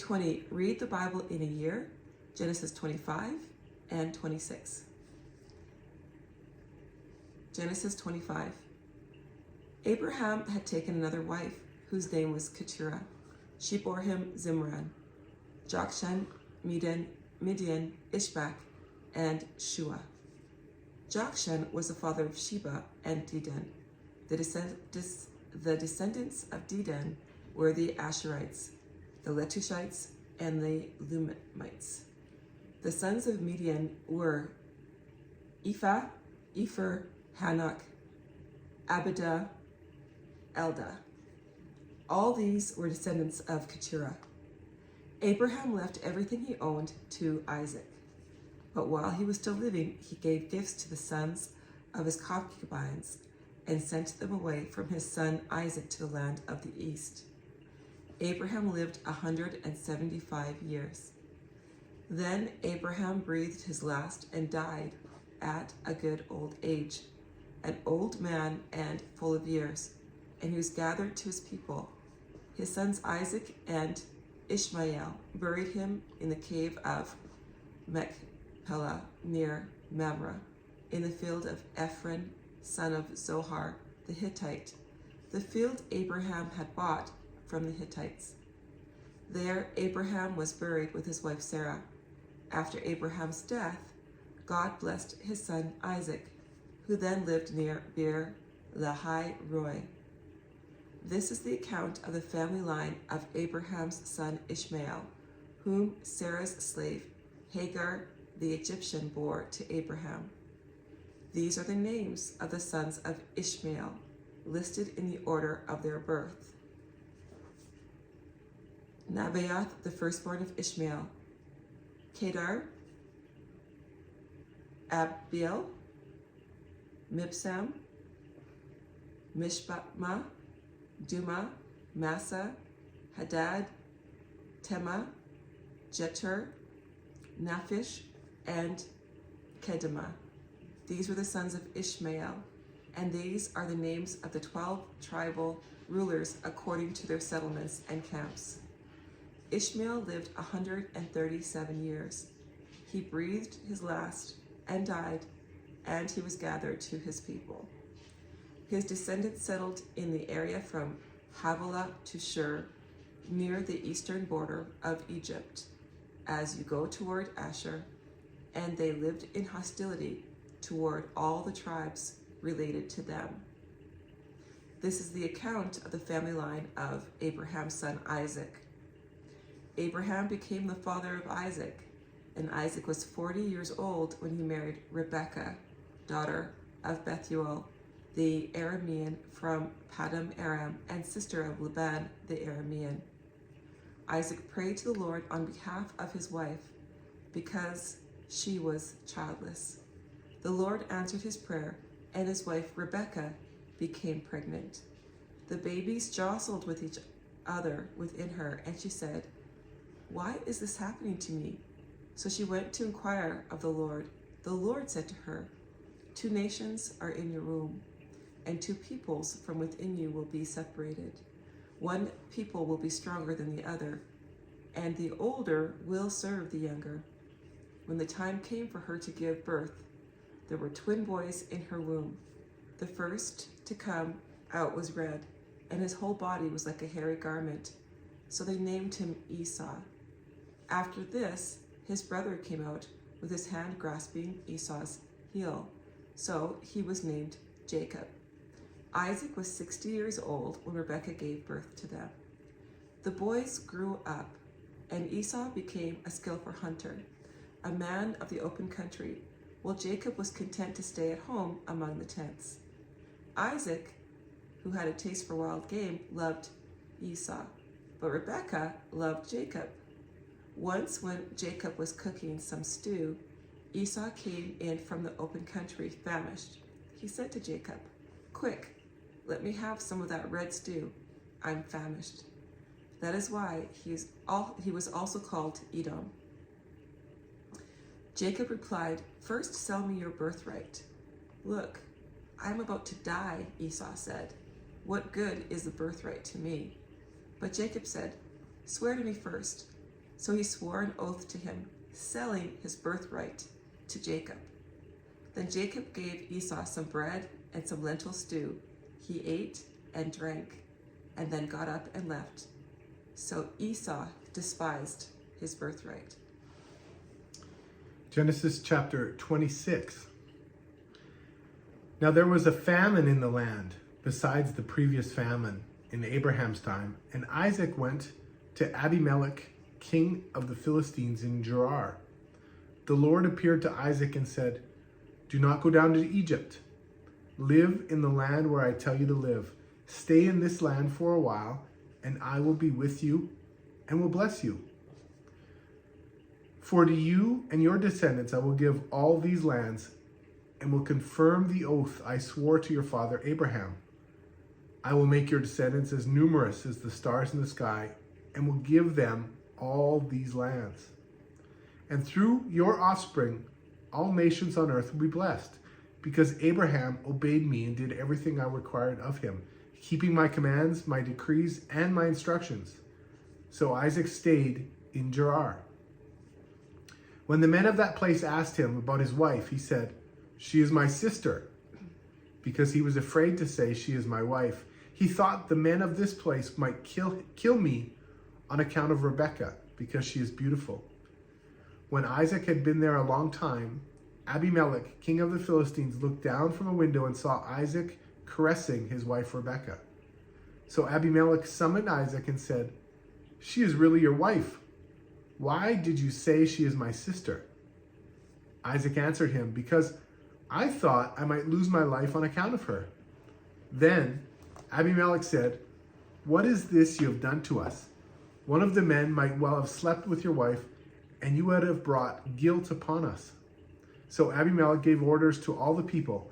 2020, read the Bible in a year, Genesis 25 and 26. Genesis 25. Abraham had taken another wife, whose name was Keturah. She bore him Zimran, Jokshan, Midian, Ishbak, and Shua. Jokshan was the father of Sheba and Dedan. The descendants of Dedan were the Asherites, the Letushites, and the Lumites. The sons of Midian were Ephah, Epher, Hanok, Abidah, Eldah. All these were descendants of Keturah. Abraham left everything he owned to Isaac. But while he was still living, he gave gifts to the sons of his concubines and sent them away from his son Isaac to the land of the east. Abraham lived 175 years. Then Abraham breathed his last and died at a good old age, an old man and full of years, and he was gathered to his people. His sons Isaac and Ishmael buried him in the cave of Machpelah near Mamre, in the field of Ephron, son of Zohar the Hittite, the field Abraham had bought from the Hittites. There Abraham was buried with his wife Sarah. After Abraham's death, God blessed his son Isaac, who then lived near Beer Lahai Roi. This is the account of the family line of Abraham's son Ishmael, whom Sarah's slave Hagar the Egyptian bore to Abraham. These are the names of the sons of Ishmael, listed in the order of their birth. Nebaioth, the firstborn of Ishmael, Kedar, Abiel, Mibsam, Mishpah, Duma, Massa, Hadad, Tema, Jetur, Naphish, and Kedemah. These were the sons of Ishmael, and these are the names of the 12 tribal rulers according to their settlements and camps. Ishmael lived 137 years. He breathed his last and died, and he was gathered to his people. His descendants settled in the area from Havilah to Shur, near the eastern border of Egypt, as you go toward Asher, and they lived in hostility toward all the tribes related to them. This is the account of the family line of Abraham's son Isaac. Abraham became the father of Isaac, and Isaac was 40 years old when he married Rebekah, daughter of Bethuel, the Aramean from Paddan Aram, and sister of Laban the Aramean. Isaac prayed to the Lord on behalf of his wife, because she was childless. The Lord answered his prayer, and his wife Rebekah became pregnant. The babies jostled with each other within her, and she said, "Why is this happening to me?" So she went to inquire of the Lord. The Lord said to her, "Two nations are in your womb, and two peoples from within you will be separated. One people will be stronger than the other, and the older will serve the younger." When the time came for her to give birth, there were twin boys in her womb. The first to come out was red, and his whole body was like a hairy garment. So they named him Esau. After this, his brother came out with his hand grasping Esau's heel. So he was named Jacob. Isaac was 60 years old when Rebekah gave birth to them. The boys grew up, and Esau became a skillful hunter, a man of the open country, while Jacob was content to stay at home among the tents. Isaac, who had a taste for wild game, loved Esau, but Rebekah loved Jacob. Once when Jacob was cooking some stew, Esau came in from the open country famished. He said to Jacob, "Quick, let me have some of that red stew. I'm famished." That is why he was also called Edom. Jacob replied, "First sell me your birthright." "Look, I am about to die," Esau said. "What good is the birthright to me?" But Jacob said, "Swear to me first." So he swore an oath to him, selling his birthright to Jacob. Then Jacob gave Esau some bread and some lentil stew. He ate and drank, and then got up and left. So Esau despised his birthright. Genesis chapter 26. Now there was a famine in the land, besides the previous famine in Abraham's time, and Isaac went to Abimelech, king of the Philistines in Gerar. The Lord appeared to Isaac and said, "Do not go down to Egypt. Live in the land where I tell you to live. Stay in this land for a while, and I will be with you and will bless you. For to you and your descendants I will give all these lands, and will confirm the oath I swore to your father Abraham. I will make your descendants as numerous as the stars in the sky, and will give them all these lands. And through your offspring, all nations on earth will be blessed, because Abraham obeyed me and did everything I required of him, keeping my commands, my decrees, and my instructions." So Isaac stayed in Gerar. When the men of that place asked him about his wife, he said, "She is my sister," because he was afraid to say, "She is my wife." He thought the men of this place might kill me on account of Rebekah, because she is beautiful. When Isaac had been there a long time, Abimelech, king of the Philistines, looked down from a window and saw Isaac caressing his wife Rebekah. So Abimelech summoned Isaac and said, "She is really your wife. Why did you say she is my sister?" Isaac answered him, "Because I thought I might lose my life on account of her." Then Abimelech said, "What is this you have done to us? One of the men might well have slept with your wife, and you would have brought guilt upon us." So Abimelech gave orders to all the people,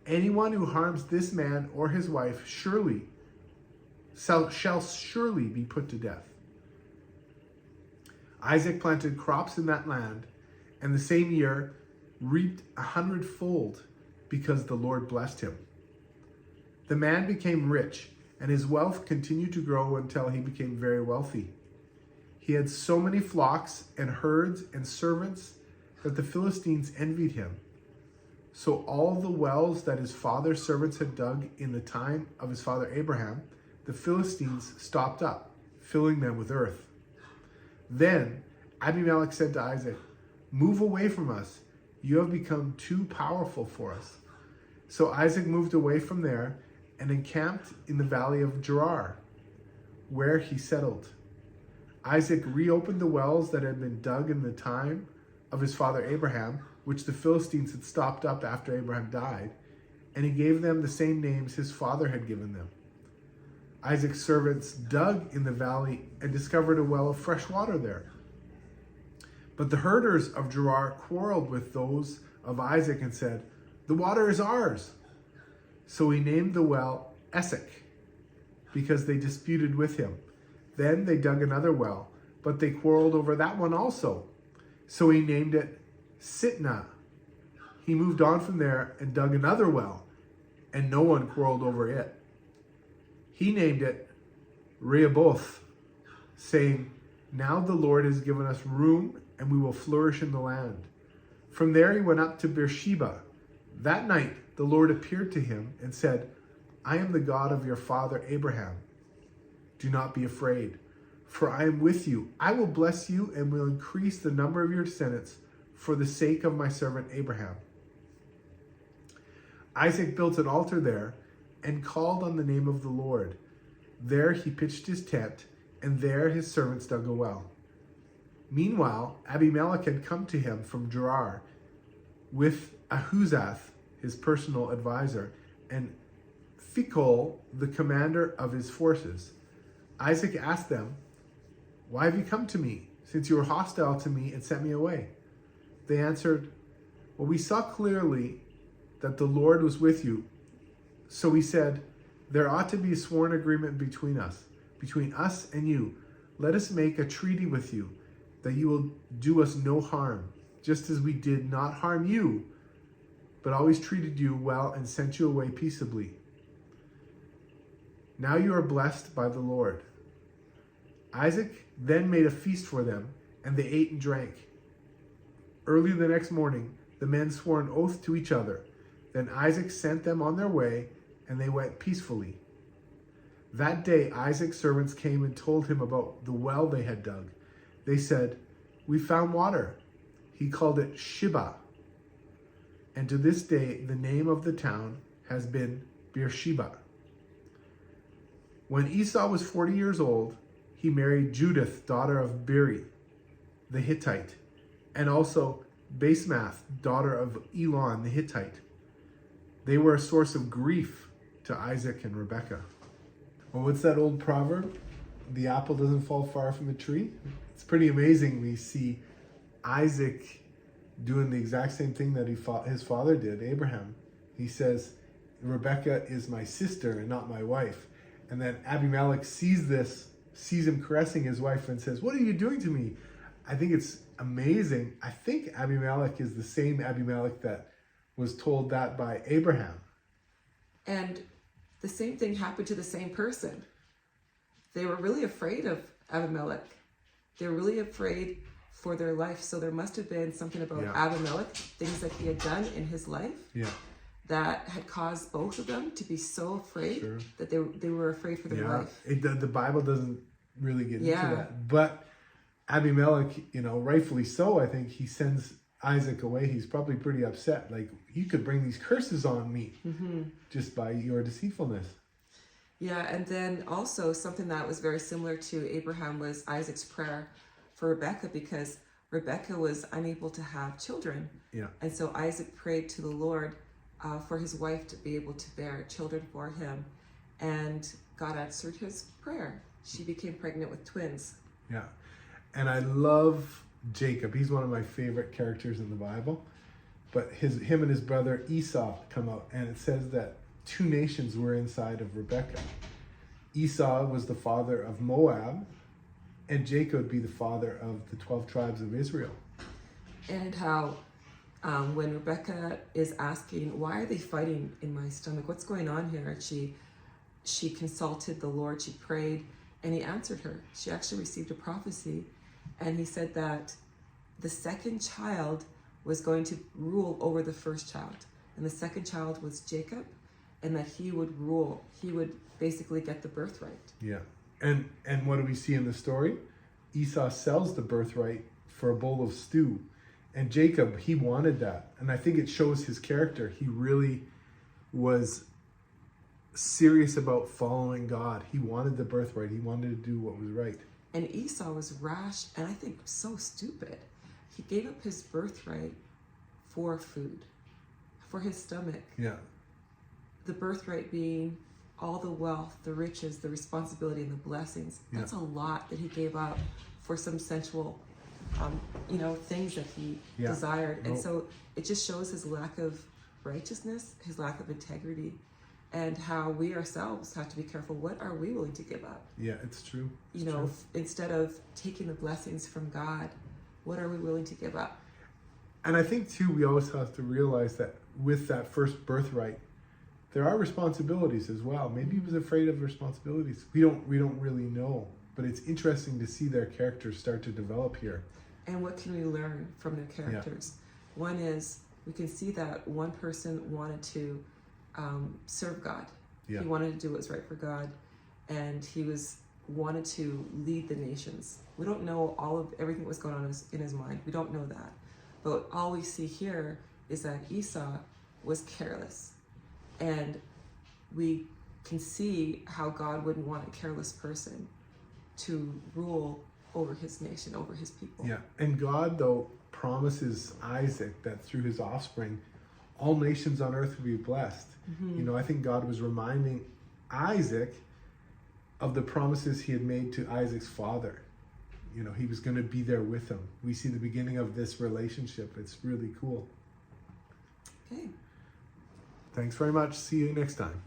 "Anyone who harms this man or his wife shall surely be put to death." Isaac planted crops in that land, and the same year reaped 100-fold, because the Lord blessed him. The man became rich, and his wealth continued to grow until he became very wealthy. He had so many flocks and herds and servants that the Philistines envied him. So all the wells that his father's servants had dug in the time of his father Abraham, the Philistines stopped up, filling them with earth. Then Abimelech said to Isaac, "Move away from us. You have become too powerful for us." So Isaac moved away from there and encamped in the valley of Gerar, where he settled. Isaac reopened the wells that had been dug in the time of his father Abraham, which the Philistines had stopped up after Abraham died, and he gave them the same names his father had given them. Isaac's servants dug in the valley and discovered a well of fresh water there. But the herders of Gerar quarreled with those of Isaac and said, "The water is ours." So he named the well Esek, because they disputed with him. Then they dug another well, but they quarreled over that one also. So he named it Sitnah. He moved on from there and dug another well, and no one quarreled over it. He named it Rehoboth, saying, "Now the Lord has given us room, and we will flourish in the land." From there he went up to Beersheba. That night the Lord appeared to him and said, "I am the God of your father Abraham. Do not be afraid, for I am with you. I will bless you and will increase the number of your descendants for the sake of my servant Abraham." Isaac built an altar there and called on the name of the Lord. There he pitched his tent, and there his servants dug a well. Meanwhile, Abimelech had come to him from Gerar with Ahuzath, his personal advisor, and Phicol, the commander of his forces. Isaac asked them, "Why have you come to me, since you were hostile to me and sent me away?" They answered, "Well, we saw clearly that the Lord was with you. So we said, there ought to be a sworn agreement between us and you. Let us make a treaty with you, that you will do us no harm, just as we did not harm you, but always treated you well and sent you away peaceably. Now you are blessed by the Lord." Isaac then made a feast for them and they ate and drank. Early the next morning, the men swore an oath to each other. Then Isaac sent them on their way, and they went peacefully. That day, Isaac's servants came and told him about the well they had dug. They said, "We found water." He called it Sheba. And to this day, the name of the town has been Beersheba. When Esau was 40 years old, he married Judith, daughter of Beeri, the Hittite, and also Basemath, daughter of Elon, the Hittite. They were a source of grief to Isaac and Rebekah. Well, what's that old proverb? The apple doesn't fall far from the tree. It's pretty amazing. We see Isaac doing the exact same thing that his father did, Abraham. He says, "Rebekah is my sister and not my wife." And then Abimelech sees him caressing his wife and says, "What are you doing to me?" I think it's amazing. I think Abimelech is the same Abimelech that was told that by Abraham. And the same thing happened to the same person. They were really afraid of Abimelech. They were really afraid for their life. So there must have been something about Abimelech, things that he had done in his life, that had caused both of them to be so afraid that they were afraid for their life. The Bible doesn't really get into that. But Abimelech, rightfully so, I think he sends Isaac away. He's probably pretty upset. Like, you could bring these curses on me just by your deceitfulness. Yeah, and then also something that was very similar to Abraham was Isaac's prayer for Rebekah, because Rebekah was unable to have children. Yeah. And so Isaac prayed to the Lord for his wife to be able to bear children for him. And God answered his prayer. She became pregnant with twins. Yeah. And I love Jacob. He's one of my favorite characters in the Bible. But him and his brother Esau come out, and it says that 2 nations were inside of Rebekah. Esau was the father of Moab, and Jacob would be the father of the 12 tribes of Israel. And how when Rebekah is asking, "Why are they fighting in my stomach? What's going on here?" And she consulted the Lord, she prayed, and he answered her. She actually received a prophecy, and he said that the second child was going to rule over the first child. And the second child was Jacob, and that he would rule. He would basically get the birthright. Yeah. And what do we see in the story? Esau sells the birthright for a bowl of stew. And Jacob, he wanted that. And I think it shows his character. He really was serious about following God. He wanted the birthright. He wanted to do what was right. And Esau was rash, and I think so stupid. He gave up his birthright for food, for his stomach. Yeah. The birthright being all the wealth, the riches, the responsibility, and the blessings. That's a lot that he gave up for some sensual, things that he desired. And so it just shows his lack of righteousness, his lack of integrity, and how we ourselves have to be careful. What are we willing to give up? Yeah, it's true. Instead of taking the blessings from God, what are we willing to give up? And I think too, we always have to realize that with that first birthright, there are responsibilities as well. Maybe he was afraid of responsibilities. We don't really know, but it's interesting to see their characters start to develop here. And what can we learn from their characters? Yeah. One is, we can see that one person wanted to serve God. Yeah. He wanted to do what was right for God, and he wanted to lead the nations. We don't know everything that was going on in his mind. We don't know that. But all we see here is that Esau was careless. And we can see how God wouldn't want a careless person to rule over his nation, over his people. Yeah, and God, though, promises Isaac that through his offspring, all nations on earth will be blessed. Mm-hmm. I think God was reminding Isaac of the promises he had made to Isaac's father. He was going to be there with him. We see the beginning of this relationship. It's really cool. Okay. Thanks very much. See you next time.